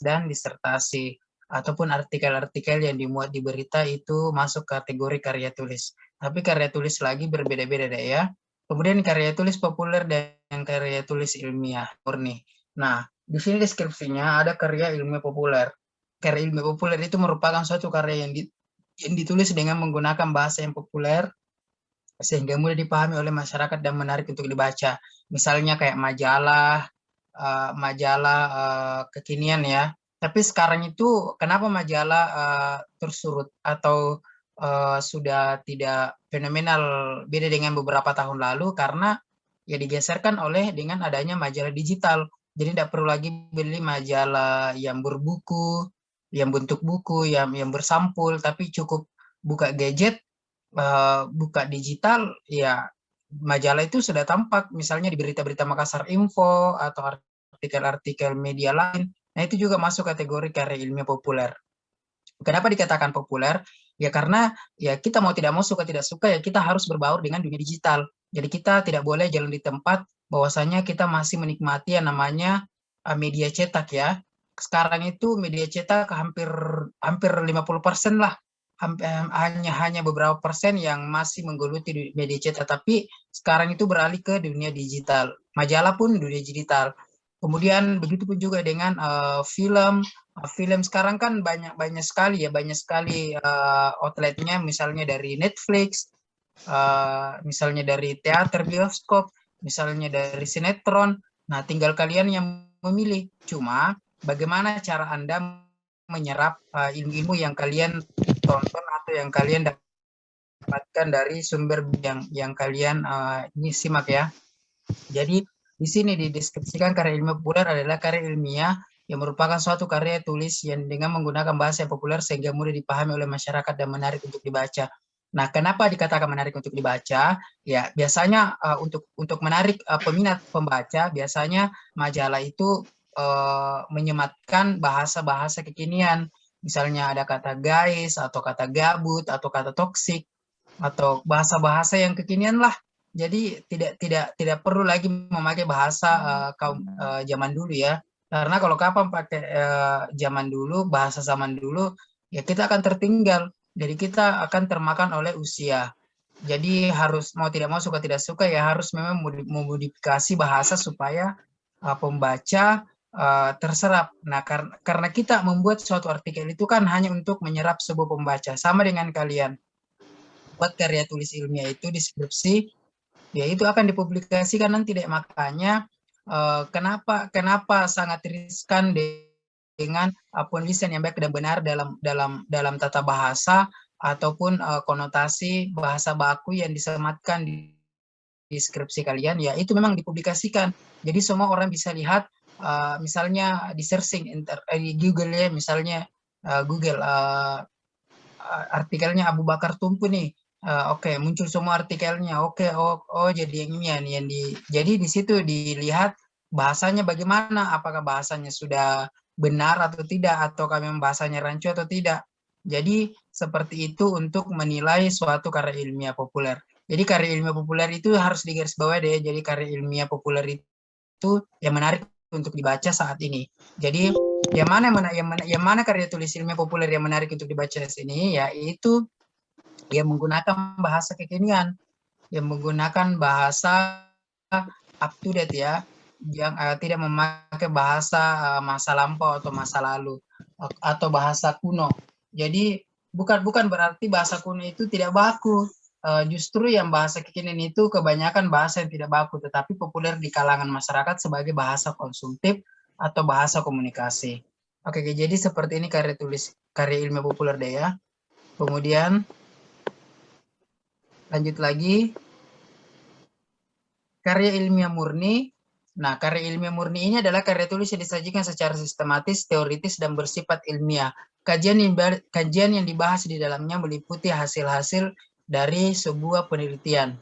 dan disertasi ataupun artikel-artikel yang dimuat di berita itu masuk kategori karya tulis. Tapi karya tulis lagi berbeda-beda deh ya. Kemudian karya tulis populer dan karya tulis ilmiah murni. Nah, di sini deskripsinya ada karya ilmiah populer. Karya ilmiah populer itu merupakan suatu karya yang ditulis dengan menggunakan bahasa yang populer sehingga mudah dipahami oleh masyarakat dan menarik untuk dibaca. Misalnya kayak majalah kekinian ya. Tapi sekarang itu kenapa majalah tersurut atau sudah tidak fenomenal beda dengan beberapa tahun lalu karena ya digeserkan oleh dengan adanya majalah digital. Jadi tidak perlu lagi beli majalah yang berbuku, yang bentuk buku, yang bersampul, tapi cukup buka gadget, buka digital, ya majalah itu sudah tampak misalnya di berita-berita Makassar Info atau artikel-artikel media lain. Nah, itu juga masuk kategori karya ilmiah populer. Kenapa dikatakan populer? Ya karena ya kita mau tidak mau suka tidak suka ya kita harus berbaur dengan dunia digital. Jadi kita tidak boleh jalan di tempat bahwasanya kita masih menikmati yang namanya media cetak ya. Sekarang itu media cetak hampir hampir 50% lah. Hanya beberapa persen yang masih menggeluti media cetak, tapi sekarang itu beralih ke dunia digital. Majalah pun dunia digital. Kemudian begitu pun juga dengan film. Film sekarang kan banyak sekali ya, banyak sekali outletnya, misalnya dari Netflix, misalnya dari teater, bioskop, misalnya dari sinetron. Nah, tinggal kalian yang memilih. Cuma bagaimana cara Anda menyerap ilmu-ilmu yang kalian tonton atau yang kalian dapatkan dari sumber yang kalian ini simak ya. Jadi di sini dideskripsikan karya ilmiah populer adalah karya ilmiah yang merupakan suatu karya tulis yang dengan menggunakan bahasa yang populer sehingga mudah dipahami oleh masyarakat dan menarik untuk dibaca. Nah, kenapa dikatakan menarik untuk dibaca? Ya, biasanya untuk menarik peminat pembaca, biasanya majalah itu menyematkan bahasa-bahasa kekinian. Misalnya ada kata guys, atau kata gabut, atau kata toksik, atau bahasa-bahasa yang kekinian lah. Jadi tidak perlu lagi memakai bahasa kaum zaman dulu ya. Karena kalau kapan pakai zaman dulu, bahasa zaman dulu, ya kita akan tertinggal. Jadi kita akan termakan oleh usia. Jadi harus mau tidak mau suka tidak suka ya harus memang memodifikasi bahasa supaya pembaca terserap. Nah, karena kita membuat suatu artikel itu kan hanya untuk menyerap sebuah pembaca. Sama dengan kalian buat karya tulis ilmiah itu deskripsi, ya itu akan dipublikasikan nanti deh. Makanya kenapa sangat riskan dengan penulisan yang baik dan benar dalam tata bahasa ataupun konotasi bahasa baku yang disematkan di deskripsi kalian, ya itu memang dipublikasikan. Jadi semua orang bisa lihat, misalnya di searching di Google ya, misalnya Google artikelnya Abu Bakar Tumpu nih. Oke, muncul semua artikelnya. Oke, oh jadi yang ini yang jadi di situ dilihat bahasanya bagaimana, apakah bahasanya sudah benar atau tidak, atau memang bahasanya rancu atau tidak. Jadi seperti itu untuk menilai suatu karya ilmiah populer. Jadi karya ilmiah populer itu harus digarisbawahi deh. Jadi karya ilmiah populer itu yang menarik untuk dibaca saat ini. Jadi yang mana karya tulis ilmiah populer yang menarik untuk dibaca di sini, yaitu yang menggunakan bahasa kekinian, yang menggunakan bahasa up to date ya, yang tidak memakai bahasa masa lampau atau masa lalu atau bahasa kuno. Jadi bukan berarti bahasa kuno itu tidak baku. Justru yang bahasa kekinian itu kebanyakan bahasa yang tidak baku, tetapi populer di kalangan masyarakat sebagai bahasa konsumtif atau bahasa komunikasi. Oke, jadi seperti ini karya ilmiah populer deh ya. Kemudian lanjut lagi, karya ilmiah murni. Nah, karya ilmiah murni ini adalah karya tulis yang disajikan secara sistematis, teoritis, dan bersifat ilmiah. Kajian yang dibahas di dalamnya meliputi hasil-hasil dari sebuah penelitian.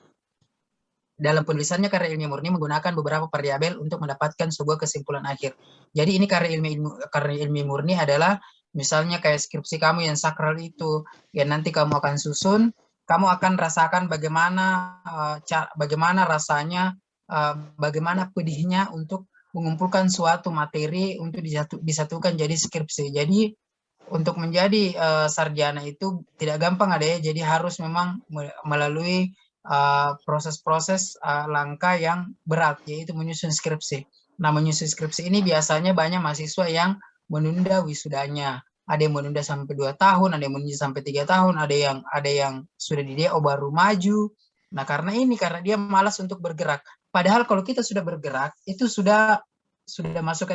Dalam penulisannya, karya ilmiah murni menggunakan beberapa variabel untuk mendapatkan sebuah kesimpulan akhir. Jadi ini karya ilmiah murni adalah misalnya kayak skripsi kamu yang sakral itu, ya nanti kamu akan susun, kamu akan rasakan bagaimana rasanya, bagaimana pedihnya untuk mengumpulkan suatu materi untuk disatukan jadi skripsi. Jadi untuk menjadi sarjana itu tidak gampang ada ya, jadi harus memang melalui proses-proses langkah yang berat, yaitu menyusun skripsi. Nah, menyusun skripsi ini biasanya banyak mahasiswa yang menunda wisudanya. Ada yang menunda sampai 2 tahun, ada yang menunda sampai 3 tahun, ada yang sudah di DO baru maju. Nah, karena dia malas untuk bergerak. Padahal kalau kita sudah bergerak, itu sudah masuk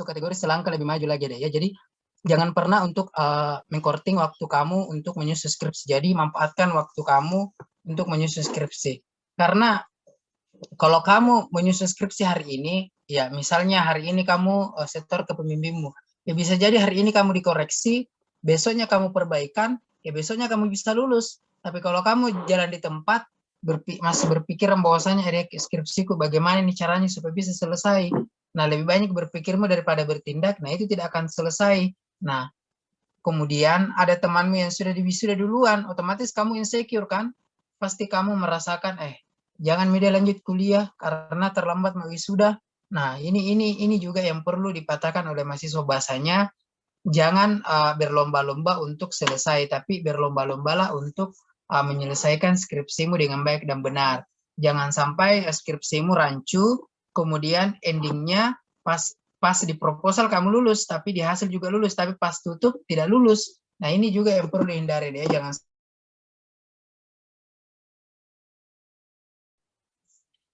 kategori selangkah lebih maju lagi deh ya. Jadi jangan pernah untuk mengkorting waktu kamu untuk menyusun skripsi. Jadi manfaatkan waktu kamu untuk menyusun skripsi. Karena kalau kamu menyusun skripsi hari ini, ya misalnya hari ini kamu setor ke pembimbingmu, ya bisa jadi hari ini kamu dikoreksi, besoknya kamu perbaikan, ya besoknya kamu bisa lulus. Tapi kalau kamu jalan di tempat, masih berpikiran bahwasanya ada skripsiku, bagaimana ini caranya supaya bisa selesai. Nah, lebih banyak berpikirmu daripada bertindak, nah itu tidak akan selesai. Nah, kemudian ada temanmu yang sudah diwisuda duluan, otomatis kamu insecure kan? Pasti kamu merasakan, jangan media lanjut kuliah karena terlambat mau wisuda. Nah, ini juga yang perlu dipatahkan oleh mahasiswa, bahasanya jangan berlomba-lomba untuk selesai, tapi berlomba-lombalah untuk menyelesaikan skripsimu dengan baik dan benar. Jangan sampai skripsimu rancu, kemudian endingnya pas di proposal kamu lulus, tapi di hasil juga lulus, tapi pas tutup tidak lulus. Nah, ini juga yang perlu dihindari deh, jangan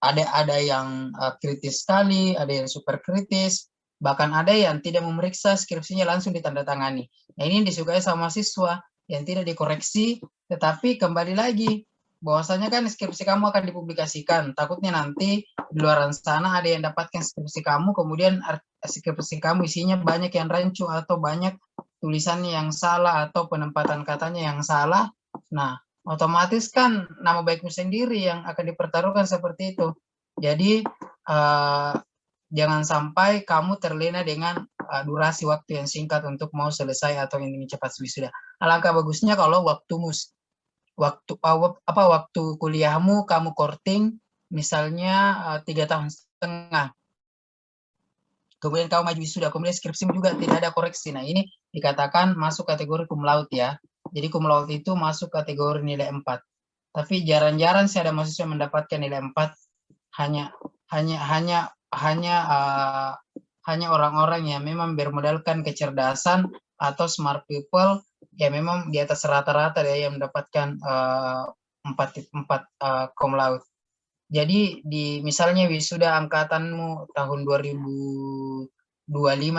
ada yang kritis sekali, ada yang super kritis, bahkan ada yang tidak memeriksa skripsinya langsung ditandatangani. Nah, ini disukai sama mahasiswa yang tidak dikoreksi, tetapi kembali lagi bahwasanya kan skripsi kamu akan dipublikasikan. Takutnya nanti di luar sana ada yang dapatkan skripsi kamu, kemudian skripsi kamu isinya banyak yang rancu atau banyak tulisannya yang salah atau penempatan katanya yang salah. Nah, otomatis kan nama baikmu sendiri yang akan dipertaruhkan seperti itu. Jadi jangan sampai kamu terlena dengan durasi waktu yang singkat untuk mau selesai atau ingin cepat wisuda. Alangkah bagusnya kalau waktu kuliahmu kamu korting misalnya 3,5 tahun. Kemudian kamu maju wisuda, kemudian skripsimu juga tidak ada koreksi. Nah, ini dikatakan masuk kategori cum laude ya. Jadi cum laude itu masuk kategori nilai 4. Tapi jarang-jarang sih ada mahasiswa mendapatkan nilai 4. Hanya orang-orang yang memang bermodalkan kecerdasan atau smart people, ya memang di atas rata-rata ya yang mendapatkan 4 cum laude. Jadi misalnya wisuda angkatanmu tahun 2025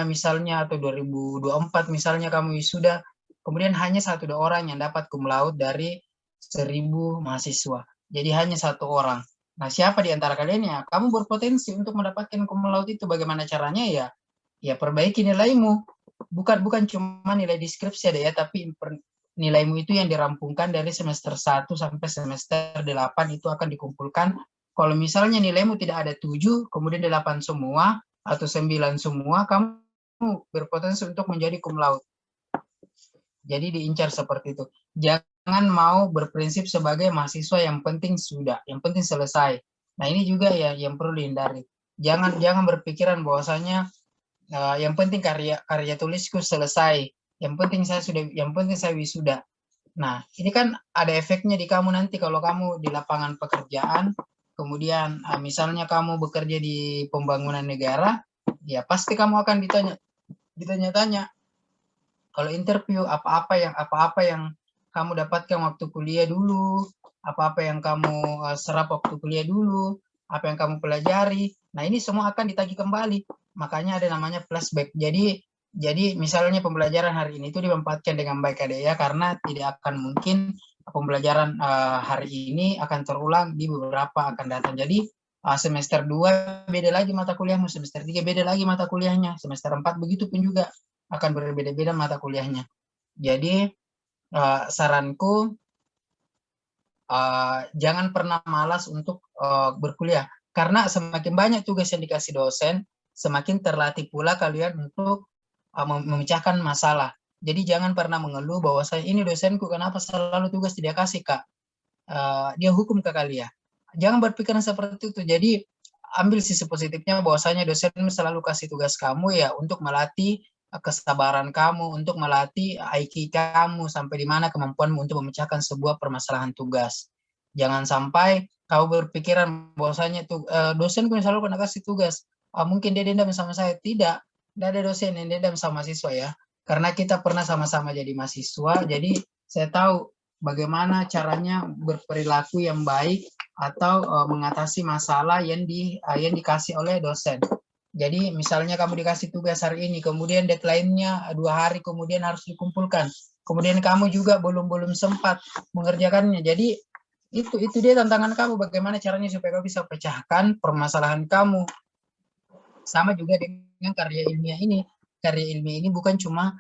misalnya atau 2024 misalnya kamu wisuda, kemudian hanya 1-2 orang yang dapat cum laude dari 1.000 mahasiswa. Jadi hanya 1 orang. Nah, siapa di antara kalian ya kamu berpotensi untuk mendapatkan cum laude itu? Bagaimana caranya ya? Ya perbaiki nilaimu. Bukan cuma nilai deskripsi ada ya, tapi nilaimu itu yang dirampungkan dari semester 1 sampai semester 8 itu akan dikumpulkan. Kalau misalnya nilaimu tidak ada 7, kemudian 8 semua, atau 9 semua, kamu berpotensi untuk menjadi cum laude. Jadi diincar seperti itu. Jangan mau berprinsip sebagai mahasiswa yang penting sudah, yang penting selesai. Nah, ini juga ya yang perlu dihindari. Jangan berpikiran bahwasanya yang penting karya tulisku selesai. Yang penting saya wisuda. Nah, ini kan ada efeknya di kamu nanti kalau kamu di lapangan pekerjaan. Kemudian misalnya kamu bekerja di pembangunan negara, ya pasti kamu akan ditanya-tanya. Kalau interview apa-apa yang kamu dapatkan waktu kuliah dulu, apa-apa yang kamu serap waktu kuliah dulu, apa yang kamu pelajari. Nah, ini semua akan ditagih kembali. Makanya ada namanya flashback. Jadi misalnya pembelajaran hari ini itu dimanfaatkan dengan baik ya, karena tidak akan mungkin pembelajaran hari ini akan terulang di beberapa akan datang. Jadi semester 2 beda lagi mata kuliahmu, semester 3 beda lagi mata kuliahnya, semester 4 begitu pun juga akan berbeda-beda mata kuliahnya. Jadi saranku jangan pernah malas untuk berkuliah, karena semakin banyak tugas yang dikasih dosen, semakin terlatih pula kalian untuk memecahkan masalah. Jadi jangan pernah mengeluh bahwa saya ini dosenku kenapa selalu tugas tidak kasih Kak. Dia hukum ke kalian. Jangan berpikiran seperti itu. Jadi ambil sisi positifnya bahwasanya dosen selalu kasih tugas kamu ya untuk melatih kesabaran kamu, untuk melatih IQ kamu sampai di mana kemampuanmu untuk memecahkan sebuah permasalahan tugas. Jangan sampai kau berpikiran bahwasanya dosenku yang selalu pernah kasih tugas. Mungkin dia dendam sama saya. Tidak ada dosen yang dendam sama mahasiswa ya. Karena kita pernah sama-sama jadi mahasiswa, jadi saya tahu bagaimana caranya berperilaku yang baik atau mengatasi masalah yang dikasih oleh dosen. Jadi misalnya kamu dikasih tugas hari ini, kemudian deadline-nya 2 hari kemudian harus dikumpulkan. Kemudian kamu juga belum sempat mengerjakannya. Jadi itu dia tantangan kamu, bagaimana caranya supaya kamu bisa pecahkan permasalahan kamu. Sama juga dengan karya ilmiah ini. Karya ilmiah ini bukan cuma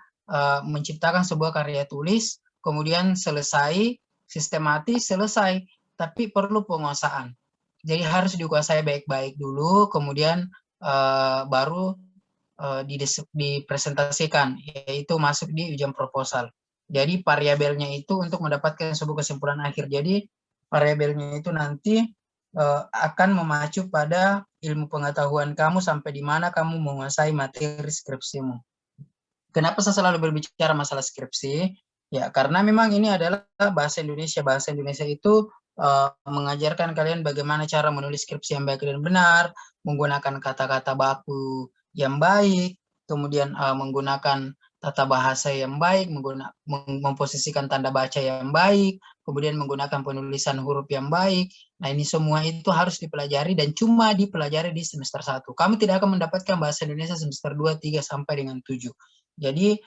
menciptakan sebuah karya tulis, kemudian selesai, sistematis, selesai, tapi perlu penguasaan. Jadi harus dikuasai baik-baik dulu, kemudian baru dipresentasikan, yaitu masuk di ujian proposal. Jadi variabelnya itu untuk mendapatkan sebuah kesimpulan akhir. Jadi variabelnya itu nanti akan memacu pada ilmu pengetahuan kamu sampai di mana kamu menguasai materi skripsimu. Kenapa saya selalu berbicara masalah skripsi? Ya, karena memang ini adalah bahasa Indonesia. Bahasa Indonesia itu mengajarkan kalian bagaimana cara menulis skripsi yang baik dan benar, menggunakan kata-kata baku yang baik, kemudian menggunakan tata bahasa yang baik, memposisikan tanda baca yang baik, kemudian menggunakan penulisan huruf yang baik. Nah, ini semua itu harus dipelajari dan cuma dipelajari di semester 1. Kamu tidak akan mendapatkan bahasa Indonesia semester 2, 3 sampai dengan 7. Jadi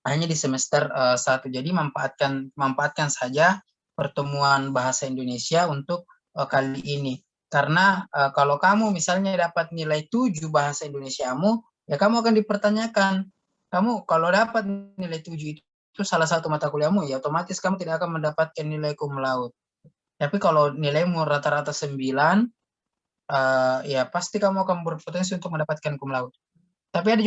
hanya di semester 1. Jadi manfaatkan saja pertemuan bahasa Indonesia untuk kali ini. Karena kalau kamu misalnya dapat nilai 7 bahasa Indonesiamu, ya kamu akan dipertanyakan. Kamu kalau dapat nilai 7 itu salah satu mata kuliahmu, ya otomatis kamu tidak akan mendapatkan nilai cum laude. Tapi kalau nilaimu rata-rata 9, ya pasti kamu akan berpotensi untuk mendapatkan cum laude. Tapi ada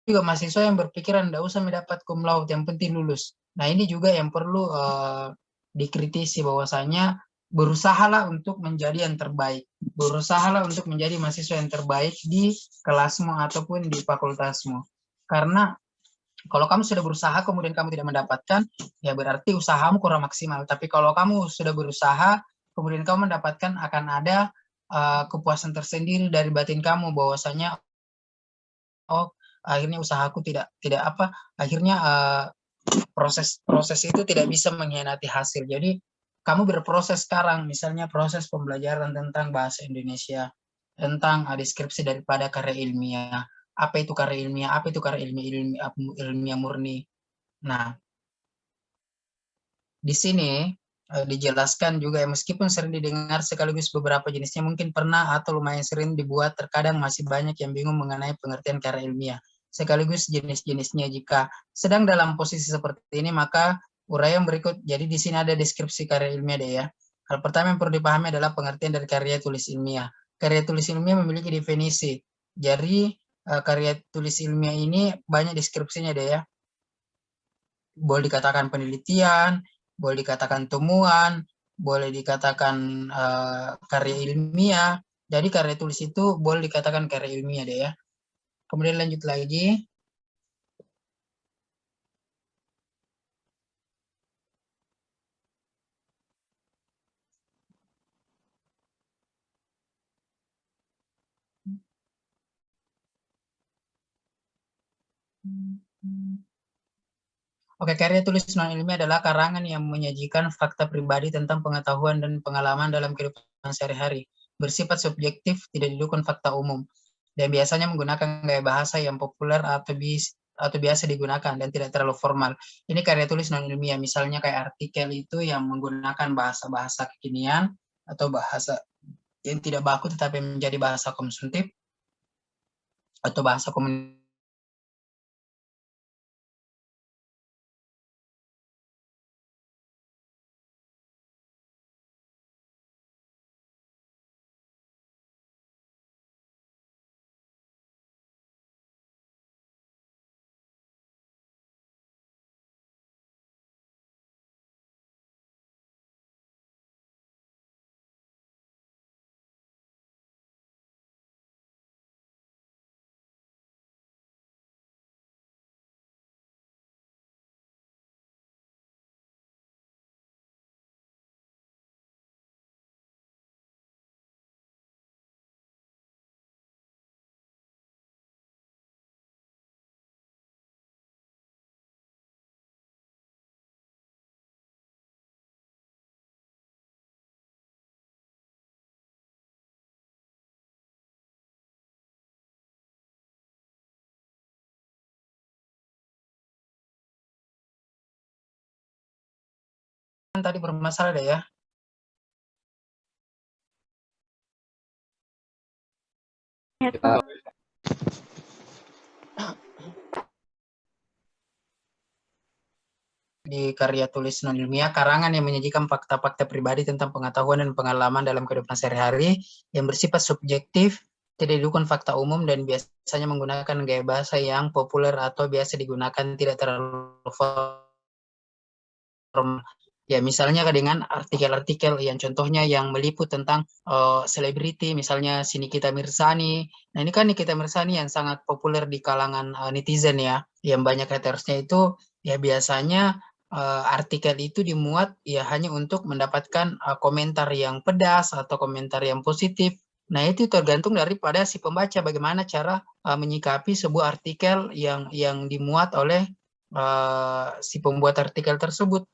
juga mahasiswa yang berpikiran tidak usah mendapat cum laude, yang penting lulus. Nah, ini juga yang perlu dikritisi bahwasanya berusahalah untuk menjadi yang terbaik. Berusahalah untuk menjadi mahasiswa yang terbaik di kelasmu ataupun di fakultasmu. Karena kalau kamu sudah berusaha kemudian kamu tidak mendapatkan, ya berarti usahamu kurang maksimal. Tapi kalau kamu sudah berusaha kemudian kamu mendapatkan, akan ada kepuasan tersendiri dari batin kamu bahwasanya oh akhirnya usahaku tidak apa akhirnya proses itu tidak bisa mengkhianati hasil. Jadi kamu berproses sekarang, misalnya proses pembelajaran tentang bahasa Indonesia, tentang deskripsi daripada karya ilmiah. Apa itu karya ilmiah? Apa itu karya ilmiah murni? Nah, di sini dijelaskan juga ya, meskipun sering didengar sekaligus beberapa jenisnya mungkin pernah atau lumayan sering dibuat, terkadang masih banyak yang bingung mengenai pengertian karya ilmiah. Sekaligus jenis-jenisnya, jika sedang dalam posisi seperti ini, maka uraian berikut. Jadi di sini ada deskripsi karya ilmiah deh ya. Hal pertama yang perlu dipahami adalah pengertian dari karya tulis ilmiah. Karya tulis ilmiah memiliki definisi. Jadi karya tulis ilmiah ini banyak deskripsinya deh ya. Boleh dikatakan penelitian, boleh dikatakan temuan, boleh dikatakan karya ilmiah. Jadi karya tulis itu boleh dikatakan karya ilmiah deh ya. Kemudian lanjut lagi. Oke, karya tulis non-ilmiah adalah karangan yang menyajikan fakta pribadi tentang pengetahuan dan pengalaman dalam kehidupan sehari-hari. Bersifat subjektif, tidak didukung fakta umum. Dan biasanya menggunakan gaya bahasa yang populer atau biasa digunakan dan tidak terlalu formal. Ini karya tulis non-ilmiah, misalnya kayak artikel itu yang menggunakan bahasa-bahasa kekinian atau bahasa yang tidak baku tetapi menjadi bahasa konsumtif atau bahasa komunikasi tadi bermasalah deh ya. Ya, Pak. Di karya tulis non-ilmiah, karangan yang menyajikan fakta-fakta pribadi tentang pengetahuan dan pengalaman dalam kehidupan sehari-hari yang bersifat subjektif, tidak didukung fakta umum, dan biasanya menggunakan gaya bahasa yang populer atau biasa digunakan tidak terlalu formal. Ya, misalnya dengan artikel-artikel yang contohnya yang meliput tentang selebriti, misalnya si Nikita Mirzani. Nah, ini kan Nikita Mirzani yang sangat populer di kalangan netizen ya, yang banyak hatersnya itu, ya biasanya artikel itu dimuat ya hanya untuk mendapatkan komentar yang pedas atau komentar yang positif. Nah, itu tergantung daripada si pembaca bagaimana cara menyikapi sebuah artikel yang dimuat oleh si pembuat artikel tersebut.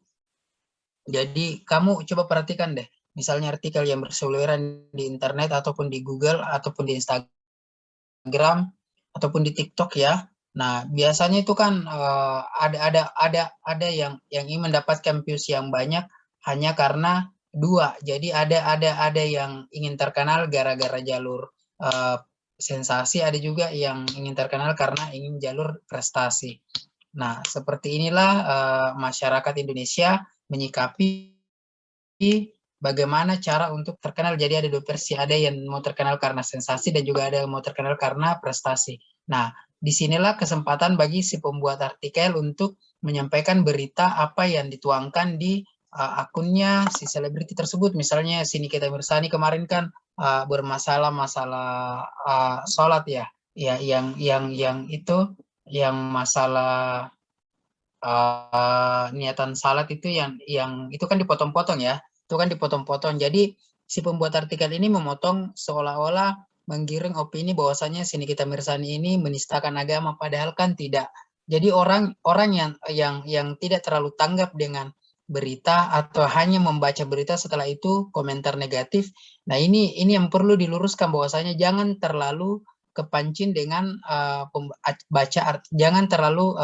Jadi kamu coba perhatikan deh, misalnya artikel yang berseliweran di internet ataupun di Google ataupun di Instagram ataupun di TikTok ya. Nah, biasanya itu kan ada yang ingin mendapatkan views yang banyak hanya karena dua. Jadi ada yang ingin terkenal gara-gara jalur eh, sensasi, ada juga yang ingin terkenal karena ingin jalur prestasi. Nah, seperti inilah masyarakat Indonesia menyikapi bagaimana cara untuk terkenal. Jadi ada dua versi, ada yang mau terkenal karena sensasi dan juga ada yang mau terkenal karena prestasi. Nah, disinilah kesempatan bagi si pembuat artikel untuk menyampaikan berita apa yang dituangkan di akunnya si selebriti tersebut. Misalnya si Nikita Mirzani kemarin kan bermasalah masalah sholat ya, ya yang itu yang masalah niatan salat itu yang itu kan dipotong-potong ya, itu kan dipotong-potong. Jadi si pembuat artikel ini memotong seolah-olah menggiring opini bahwasanya si Nikita Mirzani ini menistakan agama, padahal kan tidak. Jadi orang yang tidak terlalu tanggap dengan berita atau hanya membaca berita setelah itu komentar negatif. Nah, ini yang perlu diluruskan bahwasanya jangan terlalu kepancing dengan jangan terlalu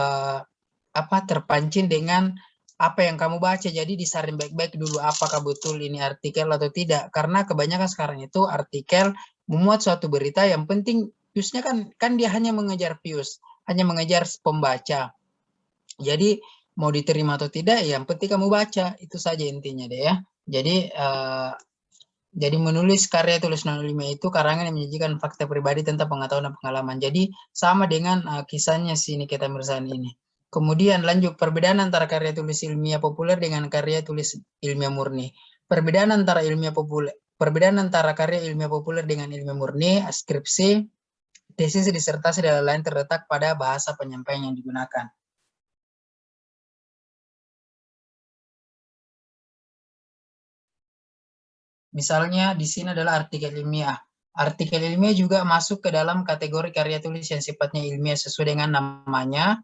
terpancing dengan apa yang kamu baca. Jadi disaring baik-baik dulu apakah betul ini artikel atau tidak. Karena kebanyakan sekarang itu artikel memuat suatu berita yang penting viewsnya kan dia hanya mengejar views, hanya mengejar pembaca. Jadi mau diterima atau tidak, yang penting kamu baca, itu saja intinya deh ya. Jadi menulis karya tulis non-ilmiah itu karangan yang menyajikan fakta pribadi tentang pengetahuan dan pengalaman. Jadi sama dengan kisahnya si Nikita Mirzani ini. Kemudian lanjut, perbedaan antara karya tulis ilmiah populer dengan karya tulis ilmiah murni. Perbedaan antara karya ilmiah populer dengan ilmiah murni, skripsi, tesis, disertasi dan lain-lain terletak pada bahasa penyampaian yang digunakan. Misalnya di sini adalah artikel ilmiah. Artikel ilmiah juga masuk ke dalam kategori karya tulis yang sifatnya ilmiah sesuai dengan namanya.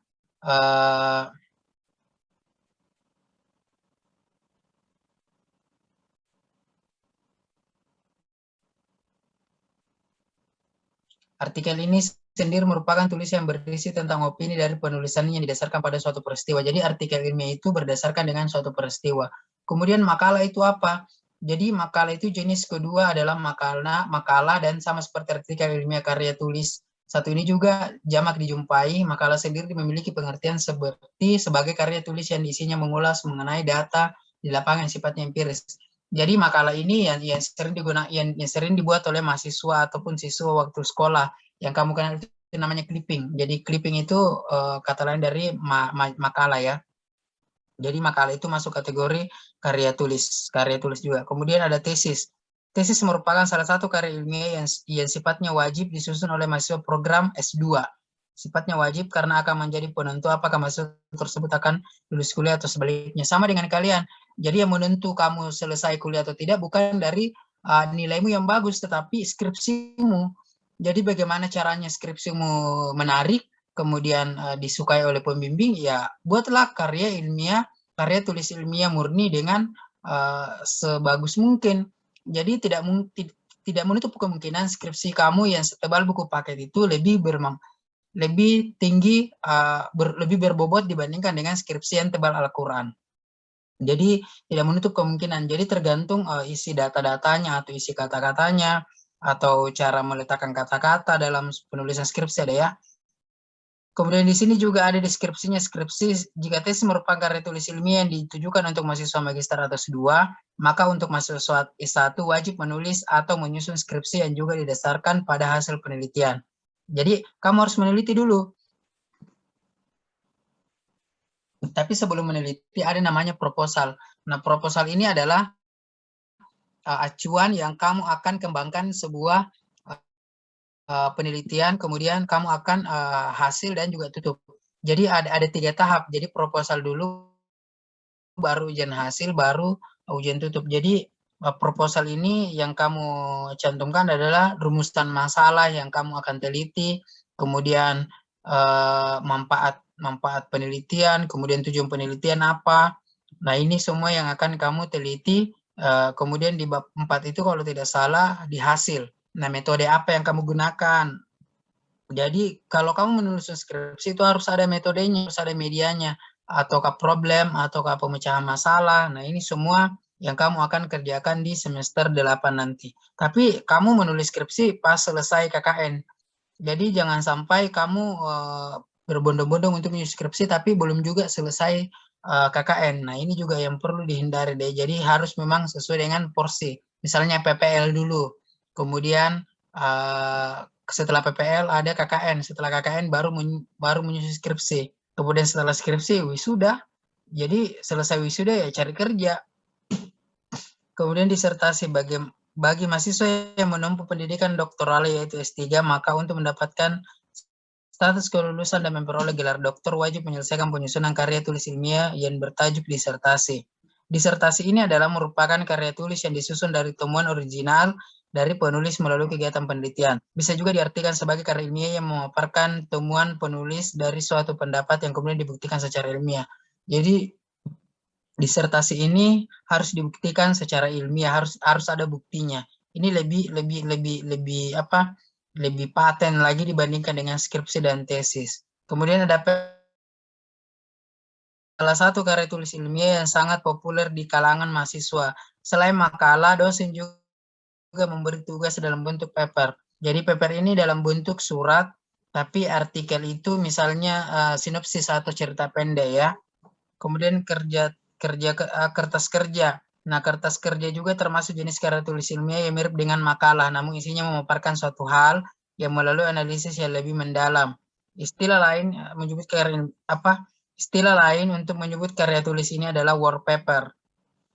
Artikel ini sendiri merupakan tulisan yang berisi tentang opini dari penulisannya yang didasarkan pada suatu peristiwa. Jadi artikel ilmiah itu berdasarkan dengan suatu peristiwa. Kemudian makalah itu apa? Jadi makalah itu jenis kedua adalah makalah dan sama seperti artikel ilmiah karya tulis. Satu ini juga jamak dijumpai. Makalah sendiri memiliki pengertian sebagai karya tulis yang isinya mengulas mengenai data di lapangan yang sifatnya empiris. Jadi makalah ini yang sering dibuat oleh mahasiswa ataupun siswa waktu sekolah, yang kamu kenal itu namanya clipping. Jadi clipping itu kata lain dari makalah ya. Jadi makalah itu masuk kategori karya tulis juga. Kemudian ada tesis. Tesis merupakan salah satu karya ilmiah yang sifatnya wajib disusun oleh mahasiswa program S2. Sifatnya wajib karena akan menjadi penentu apakah mahasiswa tersebut akan lulus kuliah atau sebaliknya. Sama dengan kalian. Jadi yang menentu kamu selesai kuliah atau tidak bukan dari nilaimu yang bagus, tetapi skripsimu. Jadi bagaimana caranya skripsimu menarik, kemudian disukai oleh pembimbing, ya buatlah karya tulis ilmiah murni dengan sebagus mungkin. Jadi tidak menutup kemungkinan skripsi kamu yang setebal buku paket itu lebih tinggi, lebih berbobot dibandingkan dengan skripsi yang tebal Al-Quran. Jadi tidak menutup kemungkinan. Jadi tergantung isi data-datanya atau isi kata-katanya atau cara meletakkan kata-kata dalam penulisan skripsi ada ya. Kemudian di sini juga ada deskripsinya. Skripsi jika tesis merupakan karya tulis ilmiah yang ditujukan untuk mahasiswa magister atau S2, maka untuk mahasiswa S1 wajib menulis atau menyusun skripsi yang juga didasarkan pada hasil penelitian. Jadi kamu harus meneliti dulu. Tapi sebelum meneliti ada namanya proposal. Nah, proposal ini adalah acuan yang kamu akan kembangkan sebuah penelitian, kemudian kamu akan hasil dan juga tutup. Jadi ada 3 tahap. Jadi proposal dulu, baru ujian hasil, baru ujian tutup. Jadi proposal ini yang kamu cantumkan adalah rumusan masalah yang kamu akan teliti, kemudian manfaat penelitian, kemudian tujuan penelitian apa. Nah, ini semua yang akan kamu teliti. Kemudian di bab 4 itu kalau tidak salah di hasil. Nah, metode apa yang kamu gunakan? Jadi kalau kamu menulis skripsi itu harus ada metodenya, harus ada medianya, ataukah problem, ataukah pemecahan masalah. Nah, ini semua yang kamu akan kerjakan di semester 8 nanti. Tapi kamu menulis skripsi pas selesai KKN. Jadi jangan sampai kamu berbondong-bondong untuk menulis skripsi tapi belum juga selesai KKN. Nah, ini juga yang perlu dihindari deh. Jadi harus memang sesuai dengan porsi. Misalnya PPL dulu, kemudian setelah PPL ada KKN, setelah KKN baru menyusun skripsi. Kemudian setelah skripsi wisuda. Jadi selesai wisuda ya cari kerja. Kemudian disertasi bagi mahasiswa yang menempuh pendidikan doktoral yaitu S3, maka untuk mendapatkan status kelulusan dan memperoleh gelar doktor wajib menyelesaikan penyusunan karya tulis ilmiah yang bertajuk disertasi. Disertasi ini adalah merupakan karya tulis yang disusun dari temuan original dari penulis melalui kegiatan penelitian. Bisa juga diartikan sebagai karya ilmiah yang memaparkan temuan penulis dari suatu pendapat yang kemudian dibuktikan secara ilmiah. Jadi disertasi ini harus dibuktikan secara ilmiah, harus ada buktinya. Ini lebih paten lagi dibandingkan dengan skripsi dan tesis. Kemudian ada salah satu karya tulis ilmiah yang sangat populer di kalangan mahasiswa. Selain makalah, dosen juga memberi tugas dalam bentuk paper. Jadi paper ini dalam bentuk surat, tapi artikel itu misalnya sinopsis atau cerita pendek ya. Kemudian kertas kerja. Nah, kertas kerja juga termasuk jenis karya tulis ilmiah yang mirip dengan makalah, namun isinya memaparkan suatu hal yang melalui analisis yang lebih mendalam. Istilah lain Istilah lain untuk menyebut karya tulis ini adalah work paper.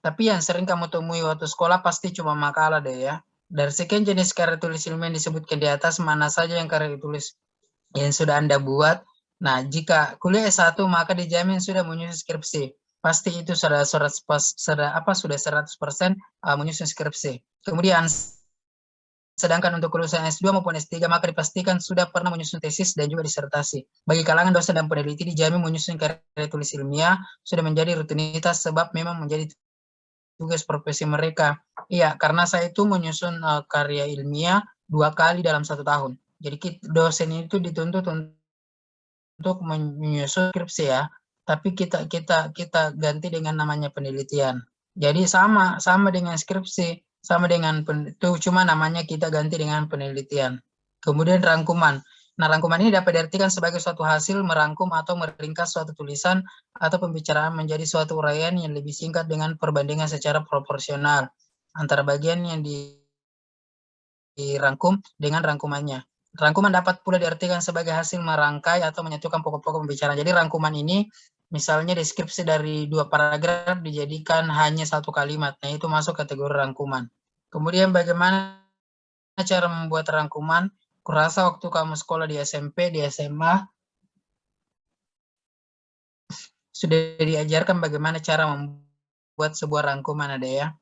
Tapi yang sering kamu temui waktu sekolah pasti cuma makalah deh ya. Dari sekian jenis karya tulis ilmiah yang disebutkan di atas, mana saja yang karya tulis yang sudah Anda buat? Nah, jika kuliah S1 maka dijamin sudah menyusun skripsi. Pasti itu sudah 100% menyusun skripsi. Kemudian sedangkan untuk lulusan S2 maupun S3 maka dipastikan sudah pernah menyusun tesis dan juga disertasi. Bagi kalangan dosen dan peneliti dijamin menyusun karya tulis ilmiah sudah menjadi rutinitas sebab memang menjadi tugas profesi mereka. Iya, karena saya itu menyusun karya ilmiah 2 kali dalam 1 tahun. Jadi dosen itu dituntut untuk menyusun skripsi ya, tapi kita ganti dengan namanya penelitian. Jadi sama dengan skripsi, sama dengan itu cuma namanya kita ganti dengan penelitian. Kemudian rangkuman. Nah, rangkuman ini dapat diartikan sebagai suatu hasil merangkum atau meringkas suatu tulisan atau pembicaraan menjadi suatu uraian yang lebih singkat dengan perbandingan secara proporsional antara bagian yang dirangkum dengan rangkumannya. Rangkuman dapat pula diartikan sebagai hasil merangkai atau menyatukan pokok-pokok pembicaraan. Jadi rangkuman ini misalnya deskripsi dari 2 paragraf dijadikan hanya 1 kalimat. Nah, itu masuk kategori rangkuman. Kemudian bagaimana cara membuat rangkuman? Kurasa waktu kamu sekolah di SMP, di SMA, sudah diajarkan bagaimana cara membuat sebuah rangkuman ada ya.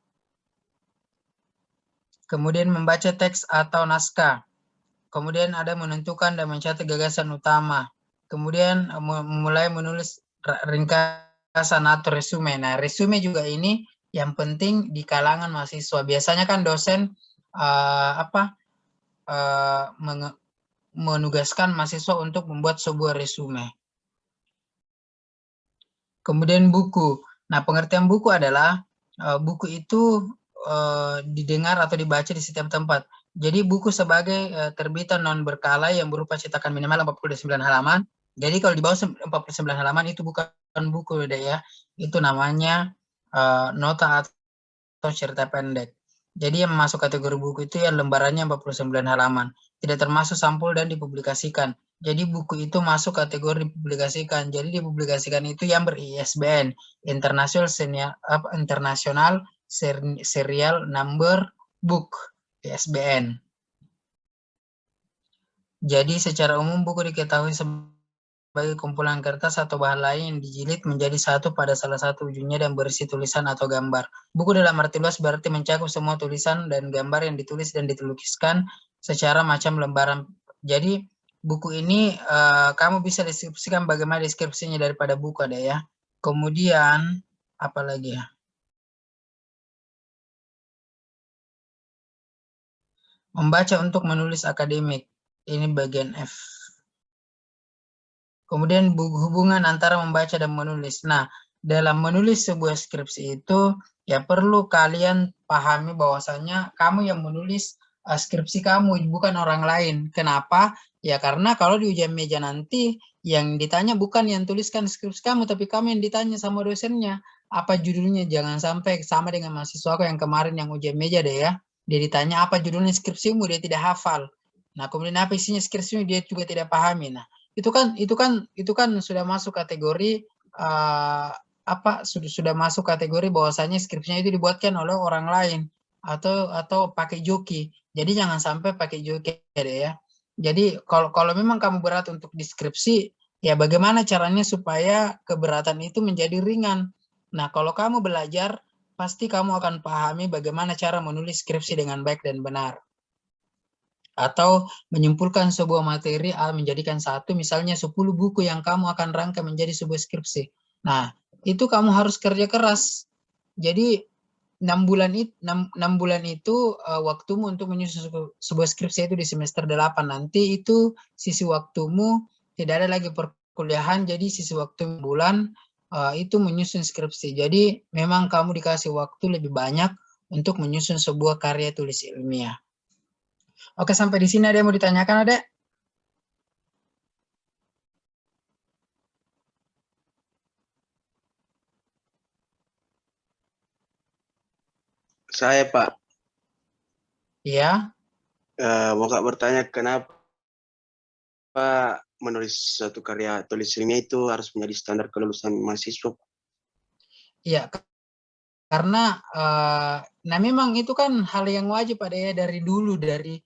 Kemudian membaca teks atau naskah. Kemudian ada menentukan dan mencatat gagasan utama. Kemudian mulai menulis ringkasan atau resume. Nah, resume juga ini yang penting di kalangan mahasiswa. Biasanya kan dosen menugaskan mahasiswa untuk membuat sebuah resume. Kemudian buku. Nah, pengertian buku adalah buku itu didengar atau dibaca di setiap tempat. Jadi buku sebagai terbitan non berkala yang berupa cetakan minimal 49 halaman. Jadi kalau di bawah 49 halaman itu bukan buku deh ya. Itu namanya nota atau cerita pendek. Jadi yang masuk kategori buku itu yang lembarannya 49 halaman. Tidak termasuk sampul dan dipublikasikan. Jadi buku itu masuk kategori dipublikasikan. Jadi dipublikasikan itu yang ber-ISBN, International Serial Number Book, ISBN. Jadi secara umum buku diketahui sebagai kumpulan kertas atau bahan lain yang dijilid menjadi satu pada salah satu ujungnya dan berisi tulisan atau gambar. Buku dalam arti luas berarti mencakup semua tulisan dan gambar yang ditulis dan dilukiskan secara macam lembaran. Jadi buku ini kamu bisa deskripsikan bagaimana deskripsinya daripada buku ada ya. Kemudian apa lagi ya? Membaca untuk menulis akademik. Ini bagian F. Kemudian hubungan antara membaca dan menulis. Nah, dalam menulis sebuah skripsi itu ya perlu kalian pahami bahwasanya kamu yang menulis skripsi kamu, bukan orang lain. Kenapa? Ya karena kalau di ujian meja nanti yang ditanya bukan yang tuliskan skripsi kamu, tapi kamu yang ditanya sama dosennya. Apa judulnya? Jangan sampai sama dengan mahasiswa yang kemarin yang ujian meja deh ya. Dia ditanya apa judulnya skripsimu, dia tidak hafal. Nah, kemudian apa isinya skripsimu, dia juga tidak pahami. Nah, itu kan sudah masuk kategori sudah masuk kategori bahwasanya skripsinya itu dibuatkan oleh orang lain atau pakai joki. Jadi jangan sampai pakai joki deh ya. Jadi kalau memang kamu berat untuk deskripsi, ya bagaimana caranya supaya keberatan itu menjadi ringan. Nah, kalau kamu belajar, pasti kamu akan pahami bagaimana cara menulis skripsi dengan baik dan benar. Atau menyimpulkan sebuah materi menjadikan satu, misalnya 10 buku yang kamu akan rangkai menjadi sebuah skripsi. Nah, itu kamu harus kerja keras. Jadi 6 bulan itu waktumu untuk menyusun sebuah skripsi itu di semester 8. Nanti itu sisi waktumu tidak ada lagi perkuliahan, jadi sisi waktu bulan itu menyusun skripsi. Jadi memang kamu dikasih waktu lebih banyak untuk menyusun sebuah karya tulis ilmiah. Oke, sampai di sini ada yang mau ditanyakan, Adek? Saya, Pak, Iya. mau Kak bertanya kenapa menulis suatu karya tulis ilmiah itu harus menjadi standar kelulusan mahasiswa? Iya, karena nah memang itu kan hal yang wajib ada ya dari dulu, dari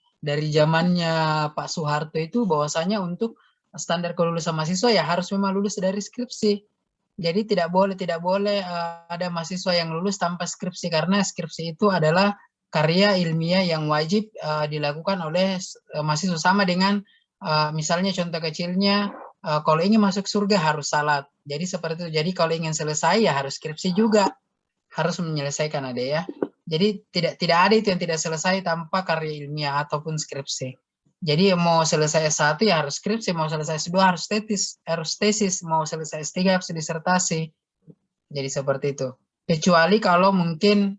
zamannya Pak Soeharto itu bahwasanya untuk standar kelulusan mahasiswa ya harus memang lulus dari skripsi. Jadi tidak boleh ada mahasiswa yang lulus tanpa skripsi, karena skripsi itu adalah karya ilmiah yang wajib dilakukan oleh mahasiswa, sama dengan misalnya contoh kecilnya kalau ingin masuk surga harus salat. Jadi seperti itu. Jadi kalau ingin selesai ya harus skripsi juga, harus menyelesaikan ada ya. Jadi tidak ada itu yang tidak selesai tanpa karya ilmiah ataupun skripsi. Jadi mau selesai S1 ya harus skripsi, mau selesai S2 harus tesis, mau selesai S3 harus disertasi. Jadi seperti itu. Kecuali kalau mungkin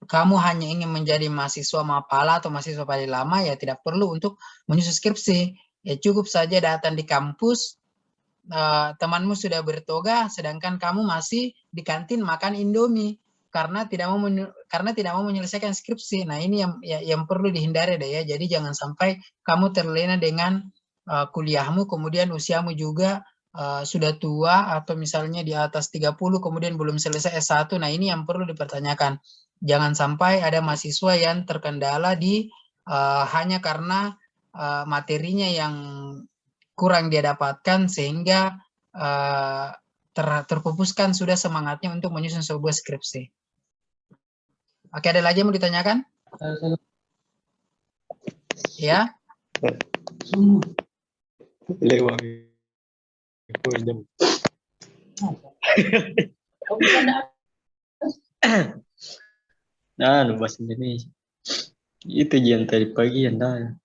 kamu hanya ingin menjadi mahasiswa mapala atau mahasiswa paling lama, ya tidak perlu untuk menyusun skripsi. Ya cukup saja datang di kampus, temanmu sudah bertoga, sedangkan kamu masih di kantin makan Indomie karena tidak mau menyelesaikan skripsi. Nah, ini yang perlu dihindari deh ya. Jadi jangan sampai kamu terlena dengan kuliahmu, kemudian usiamu juga sudah tua atau misalnya di atas 30 kemudian belum selesai S1. Nah, ini yang perlu dipertanyakan. Jangan sampai ada mahasiswa yang terkendala di hanya karena materinya yang kurang dia dapatkan sehingga terpupuskan sudah semangatnya untuk menyusun sebuah skripsi. Oke, ada lagi yang mau ditanyakan? Ya? Nah, bahasa Indonesia. Itu yang tadi pagi yang dah.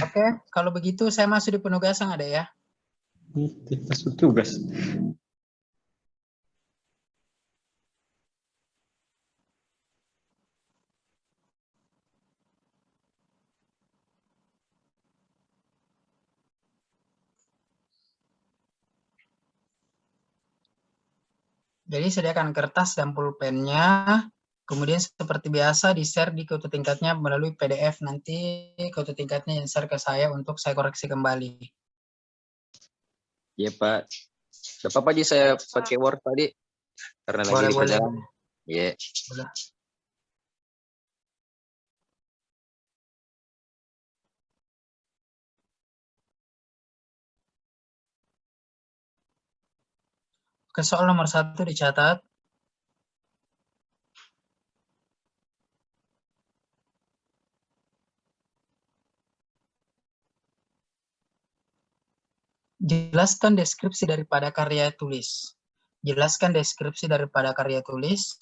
Oke, kalau begitu saya masuk di penugasan ada ya? Itu masuk tugas. Jadi sediakan kertas dan pulpennya, kemudian seperti biasa di-share di Keutu Tingkatnya melalui PDF, nanti Keutu Tingkatnya yang share ke saya untuk saya koreksi kembali. Iya Pak. Gak apa-apa aja saya pakai Word tadi karena lagi Boleh, di boleh. perjalanan. Iya. Boleh. Ke soal nomor 1 dicatat. Jelaskan deskripsi daripada karya tulis. Jelaskan deskripsi daripada karya tulis.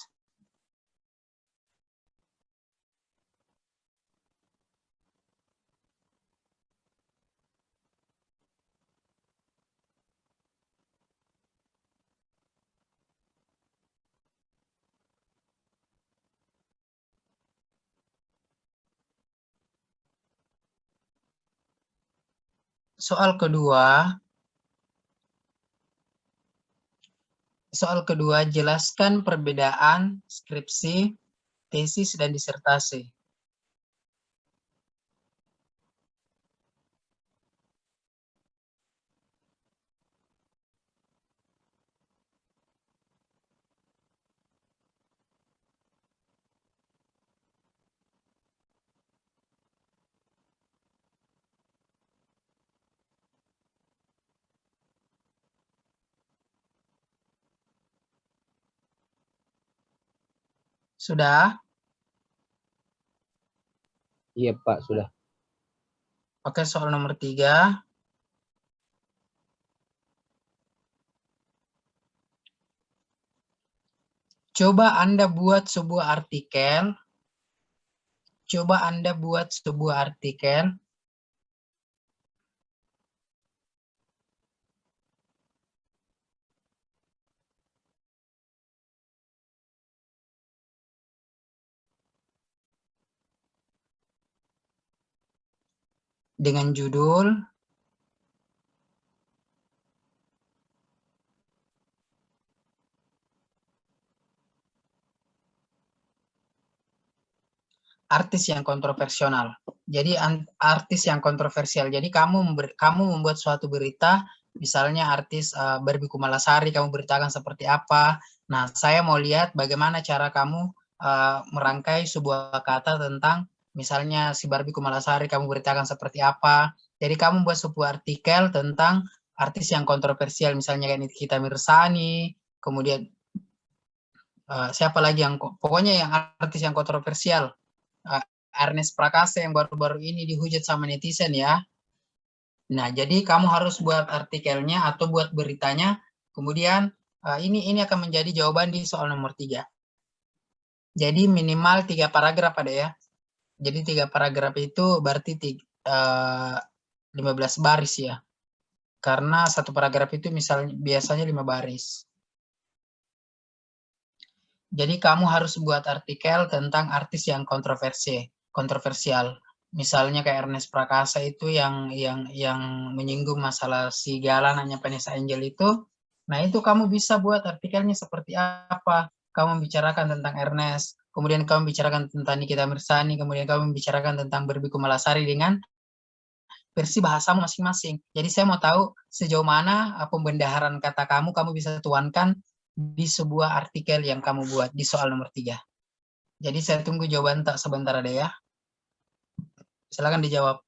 Soal kedua, jelaskan perbedaan skripsi, tesis, dan disertasi. Sudah? Iya Pak, sudah. Oke, soal nomor 3. Coba Anda buat sebuah artikel. Dengan judul artis yang kontroversial. Jadi artis yang kontroversial. Jadi kamu membuat suatu berita, misalnya artis Barbie Kumalasari, kamu beritakan seperti apa. Nah, saya mau lihat bagaimana cara kamu merangkai sebuah kata tentang misalnya si Barbie Kumalasari, kamu beritakan seperti apa. Jadi kamu buat sebuah artikel tentang artis yang kontroversial, misalnya kayak Nikita Mirzani, kemudian siapa lagi yang pokoknya yang artis yang kontroversial. Ernest Prakasa yang baru-baru ini dihujat sama netizen ya. Nah, jadi kamu harus buat artikelnya atau buat beritanya, kemudian ini akan menjadi jawaban di soal nomor 3. Jadi minimal 3 paragraf ada ya. Jadi 3 paragraf itu berarti 15 baris ya. Karena satu paragraf itu biasanya 5 baris. Jadi kamu harus buat artikel tentang artis yang kontroversial. Misalnya kayak Ernest Prakasa itu yang menyinggung masalah si Gala nanya Vanessa Angel itu. Nah, itu kamu bisa buat artikelnya seperti apa. Kamu membicarakan tentang Ernest, kemudian kamu membicarakan tentang Nikita Mirzani, kemudian kamu membicarakan tentang Barbie Kumalasari dengan versi bahasamu masing-masing. Jadi saya mau tahu sejauh mana pembendaharaan kata kamu bisa tuangkan di sebuah artikel yang kamu buat di soal nomor 3. Jadi saya tunggu jawaban tak sebentar ada ya. Silakan dijawab.